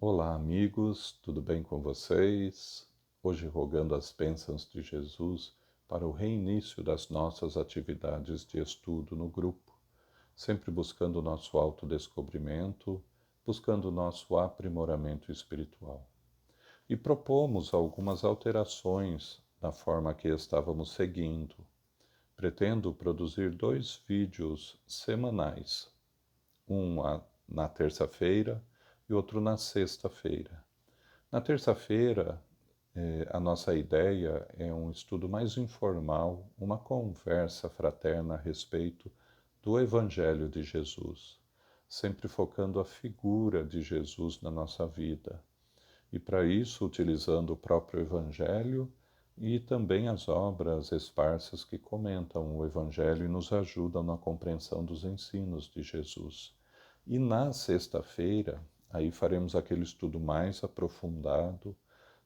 Olá, amigos, tudo bem com vocês? Hoje, rogando as bênçãos de Jesus para o reinício das nossas atividades de estudo no grupo, sempre buscando o nosso autodescobrimento, buscando o nosso aprimoramento espiritual. E propomos algumas alterações na forma que estávamos seguindo. Pretendo produzir 2 vídeos semanais, na terça-feira e outro na sexta-feira. Na terça-feira, a nossa ideia é um estudo mais informal, uma conversa fraterna a respeito do Evangelho de Jesus, sempre focando a figura de Jesus na nossa vida. E para isso, utilizando o próprio Evangelho e também as obras esparsas que comentam o Evangelho e nos ajudam na compreensão dos ensinos de Jesus. E na sexta-feira, aí faremos aquele estudo mais aprofundado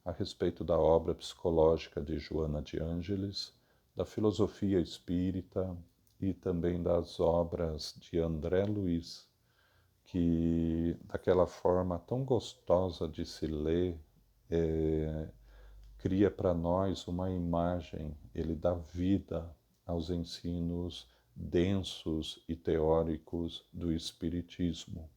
a respeito da obra psicológica de Joana de Ângeles, da filosofia espírita e também das obras de André Luiz, que daquela forma tão gostosa de se ler, cria para nós uma imagem, ele dá vida aos ensinos densos e teóricos do Espiritismo.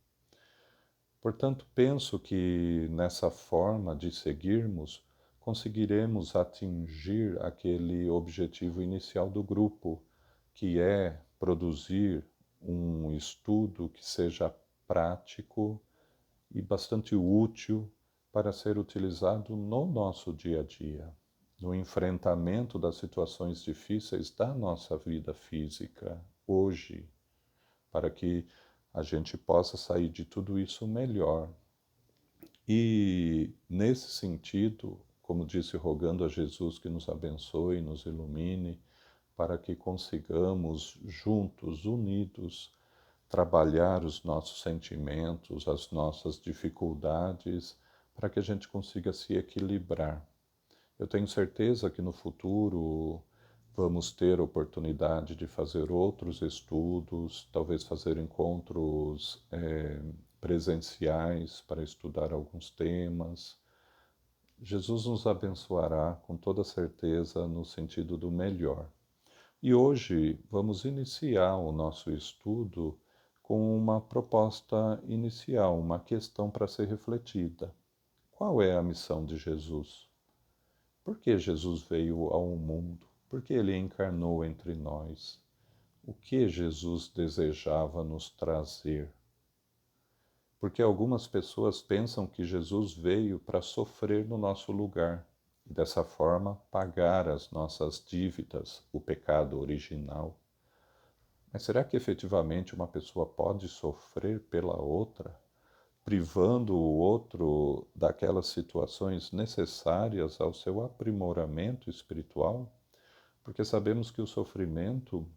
Portanto, penso que nessa forma de seguirmos, conseguiremos atingir aquele objetivo inicial do grupo, que é produzir um estudo que seja prático e bastante útil para ser utilizado no nosso dia a dia, no enfrentamento das situações difíceis da nossa vida física hoje, para que a gente possa sair de tudo isso melhor. E, nesse sentido, como disse, rogando a Jesus que nos abençoe, nos ilumine, para que consigamos, juntos, unidos, trabalhar os nossos sentimentos, as nossas dificuldades, para que a gente consiga se equilibrar. Eu tenho certeza que no futuro vamos ter oportunidade de fazer outros estudos, talvez fazer encontros presenciais para estudar alguns temas. Jesus nos abençoará com toda certeza no sentido do melhor. E hoje vamos iniciar o nosso estudo com uma proposta inicial, uma questão para ser refletida. Qual é a missão de Jesus? Por que Jesus veio ao mundo? Por que ele encarnou entre nós? O que Jesus desejava nos trazer? Porque algumas pessoas pensam que Jesus veio para sofrer no nosso lugar e dessa forma pagar as nossas dívidas, o pecado original. Mas será que efetivamente uma pessoa pode sofrer pela outra, privando o outro daquelas situações necessárias ao seu aprimoramento espiritual? Porque sabemos que o sofrimento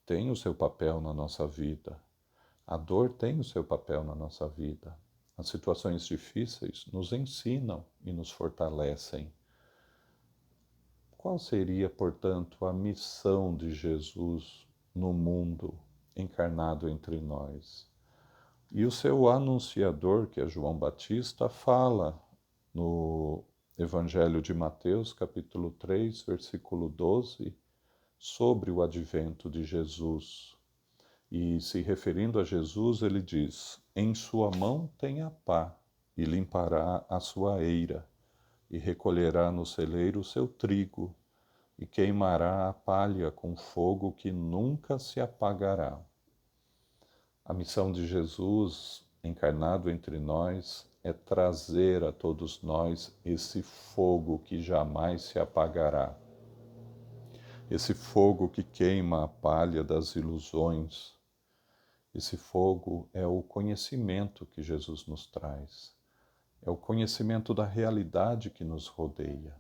tem o seu papel na nossa vida, a dor tem o seu papel na nossa vida. As situações difíceis nos ensinam e nos fortalecem. Qual seria, portanto, a missão de Jesus no mundo encarnado entre nós? E o seu anunciador, que é João Batista, fala no Evangelho de Mateus, capítulo 3, versículo 12, sobre o advento de Jesus. E se referindo a Jesus, ele diz: em sua mão tem a pá, e limpará a sua eira, e recolherá no celeiro o seu trigo, e queimará a palha com fogo que nunca se apagará. A missão de Jesus, encarnado entre nós, é trazer a todos nós esse fogo que jamais se apagará. Esse fogo que queima a palha das ilusões. Esse fogo é o conhecimento que Jesus nos traz. É o conhecimento da realidade que nos rodeia.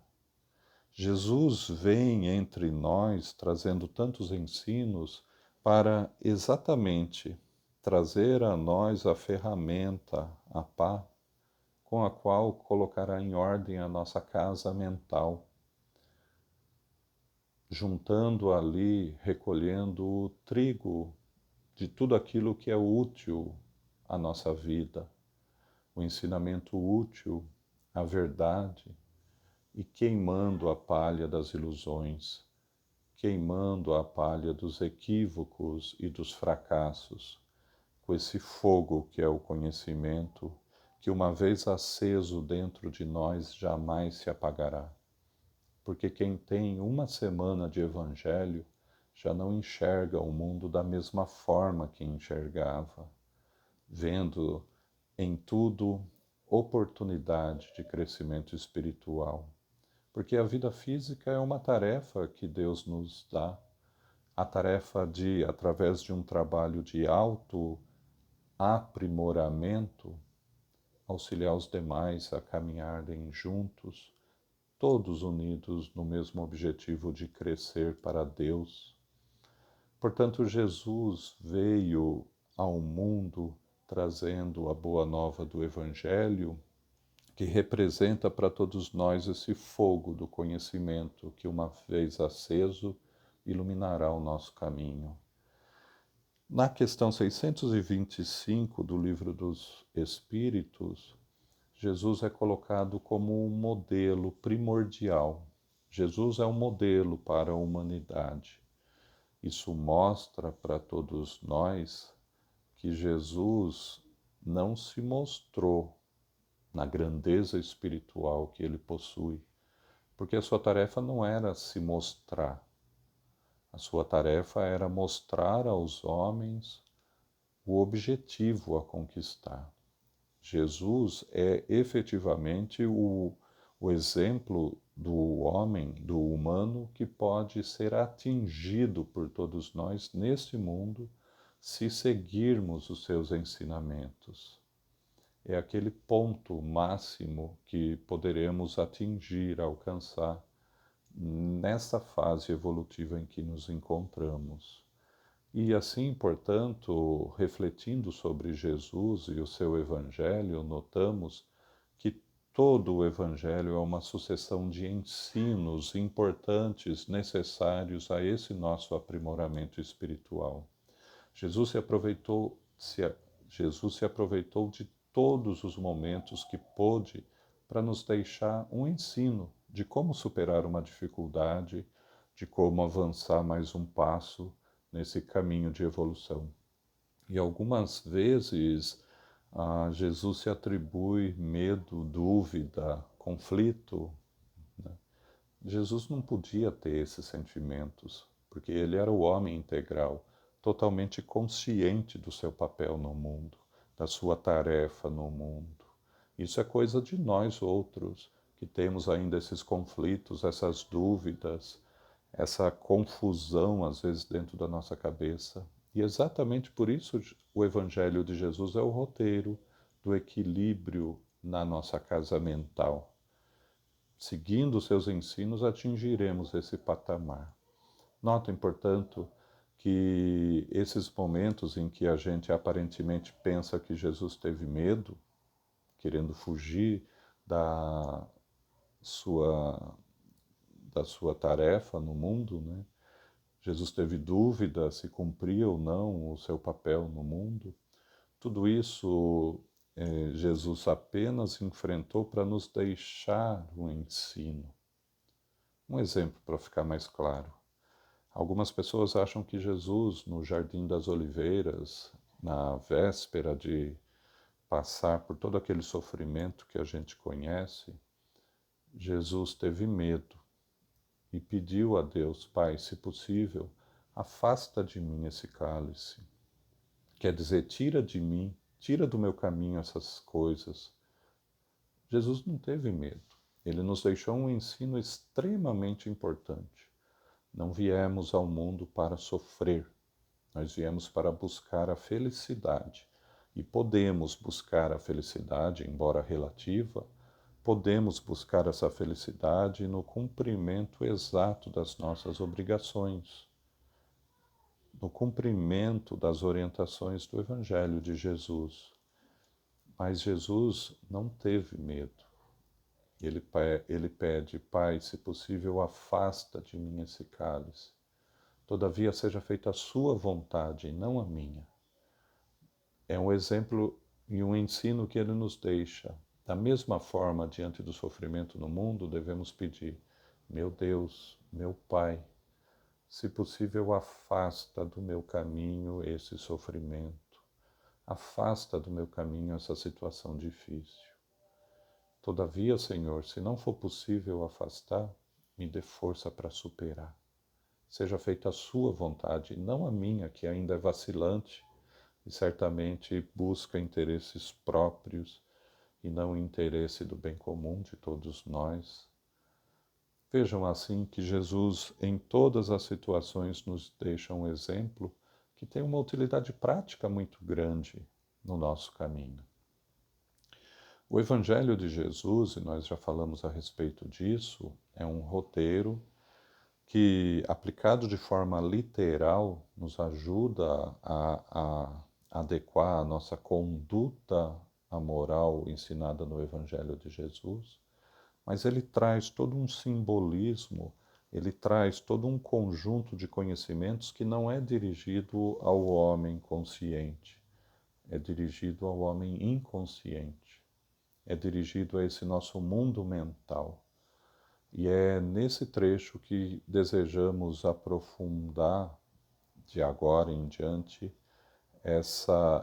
Jesus vem entre nós trazendo tantos ensinos para exatamente trazer a nós a ferramenta, a pá, com a qual colocará em ordem a nossa casa mental, juntando ali, recolhendo o trigo de tudo aquilo que é útil à nossa vida, o ensinamento útil, a verdade, e queimando a palha das ilusões, queimando a palha dos equívocos e dos fracassos, com esse fogo que é o conhecimento, que uma vez aceso dentro de nós jamais se apagará. Porque quem tem uma semana de evangelho já não enxerga o mundo da mesma forma que enxergava, vendo em tudo oportunidade de crescimento espiritual. Porque a vida física é uma tarefa que Deus nos dá, a tarefa de, através de um trabalho de auto-aprimoramento, auxiliar os demais a caminharem juntos, todos unidos no mesmo objetivo de crescer para Deus. Portanto, Jesus veio ao mundo trazendo a boa nova do Evangelho, que representa para todos nós esse fogo do conhecimento que, uma vez aceso, iluminará o nosso caminho. Na questão 625 do Livro dos Espíritos, Jesus é colocado como um modelo primordial. Jesus é um modelo para a humanidade. Isso mostra para todos nós que Jesus não se mostrou na grandeza espiritual que ele possui, porque a sua tarefa não era se mostrar. A sua tarefa era mostrar aos homens o objetivo a conquistar. Jesus é efetivamente o exemplo do homem, do humano, que pode ser atingido por todos nós neste mundo se seguirmos os seus ensinamentos. É aquele ponto máximo que poderemos atingir, alcançar nessa fase evolutiva em que nos encontramos. E assim, portanto, refletindo sobre Jesus e o seu Evangelho, notamos que todo o Evangelho é uma sucessão de ensinos importantes, necessários a esse nosso aprimoramento espiritual. Jesus se aproveitou de todos os momentos que pôde para nos deixar um ensino de como superar uma dificuldade, de como avançar mais um passo nesse caminho de evolução. E algumas vezes Jesus se atribui medo, dúvida, conflito. Né? Jesus não podia ter esses sentimentos, porque ele era o homem integral, totalmente consciente do seu papel no mundo, da sua tarefa no mundo. Isso é coisa de nós outros, que temos ainda esses conflitos, essas dúvidas, essa confusão, às vezes, dentro da nossa cabeça. E exatamente por isso o Evangelho de Jesus é o roteiro do equilíbrio na nossa casa mental. Seguindo os seus ensinos, atingiremos esse patamar. Notem, portanto, que esses momentos em que a gente aparentemente pensa que Jesus teve medo, querendo fugir da sua, da sua tarefa no mundo, né? Jesus teve dúvida se cumpria ou não o seu papel no mundo. Tudo isso Jesus apenas enfrentou para nos deixar um ensino. Um exemplo para ficar mais claro. Algumas pessoas acham que Jesus, no Jardim das Oliveiras, na véspera de passar por todo aquele sofrimento que a gente conhece, Jesus teve medo e pediu a Deus: Pai, se possível, afasta de mim esse cálice. Quer dizer, tira de mim, tira do meu caminho essas coisas. Jesus não teve medo. Ele nos deixou um ensino extremamente importante. Não viemos ao mundo para sofrer, nós viemos para buscar a felicidade. E podemos buscar a felicidade, embora relativa, podemos buscar essa felicidade no cumprimento exato das nossas obrigações, no cumprimento das orientações do Evangelho de Jesus. Mas Jesus não teve medo. Ele pede: Pai, se possível, afasta de mim esse cálice. Todavia seja feita a sua vontade e não a minha. É um exemplo e um ensino que ele nos deixa. Da mesma forma, diante do sofrimento no mundo, devemos pedir: meu Deus, meu Pai, se possível, afasta do meu caminho esse sofrimento, afasta do meu caminho essa situação difícil. Todavia, Senhor, se não for possível afastar, me dê força para superar. Seja feita a sua vontade, não a minha, que ainda é vacilante e certamente busca interesses próprios e não o interesse do bem comum de todos nós. Vejam assim que Jesus, em todas as situações, nos deixa um exemplo que tem uma utilidade prática muito grande no nosso caminho. O Evangelho de Jesus, e nós já falamos a respeito disso, é um roteiro que, aplicado de forma literal, nos ajuda a adequar a nossa conduta à moral ensinada no Evangelho de Jesus, mas ele traz todo um simbolismo, ele traz todo um conjunto de conhecimentos que não é dirigido ao homem consciente, é dirigido ao homem inconsciente, é dirigido a esse nosso mundo mental. E é nesse trecho que desejamos aprofundar de agora em diante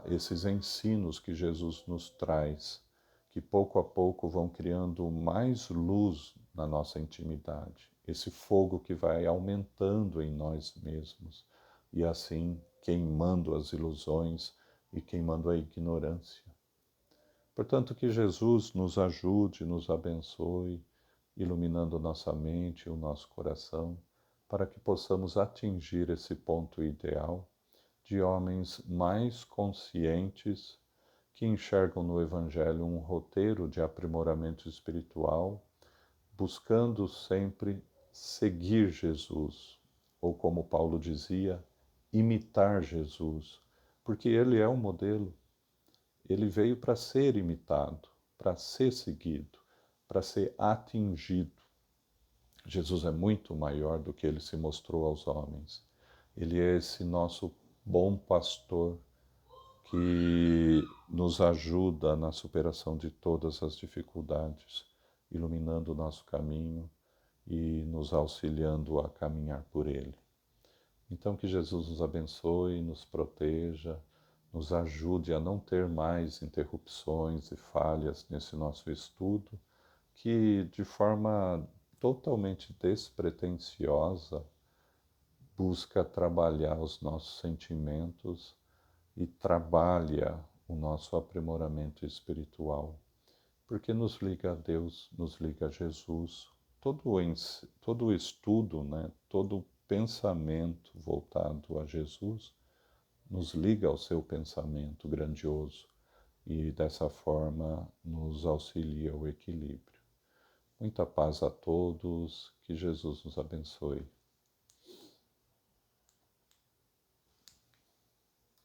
esses ensinos que Jesus nos traz, que pouco a pouco vão criando mais luz na nossa intimidade, esse fogo que vai aumentando em nós mesmos e assim queimando as ilusões e queimando a ignorância. Portanto, que Jesus nos ajude, nos abençoe, iluminando nossa mente e o nosso coração, para que possamos atingir esse ponto ideal de homens mais conscientes que enxergam no Evangelho um roteiro de aprimoramento espiritual, buscando sempre seguir Jesus, ou como Paulo dizia, imitar Jesus, porque ele é o modelo. Ele veio para ser imitado, para ser seguido, para ser atingido. Jesus é muito maior do que ele se mostrou aos homens. Ele é esse nosso bom pastor que nos ajuda na superação de todas as dificuldades, iluminando o nosso caminho e nos auxiliando a caminhar por ele. Então, que Jesus nos abençoe, nos proteja, nos ajude a não ter mais interrupções e falhas nesse nosso estudo, que de forma totalmente despretensiosa busca trabalhar os nossos sentimentos e trabalha o nosso aprimoramento espiritual, porque nos liga a Deus, nos liga a Jesus. Todo o estudo, né, todo o pensamento voltado a Jesus nos liga ao seu pensamento grandioso e dessa forma nos auxilia ao equilíbrio. Muita paz a todos, que Jesus nos abençoe.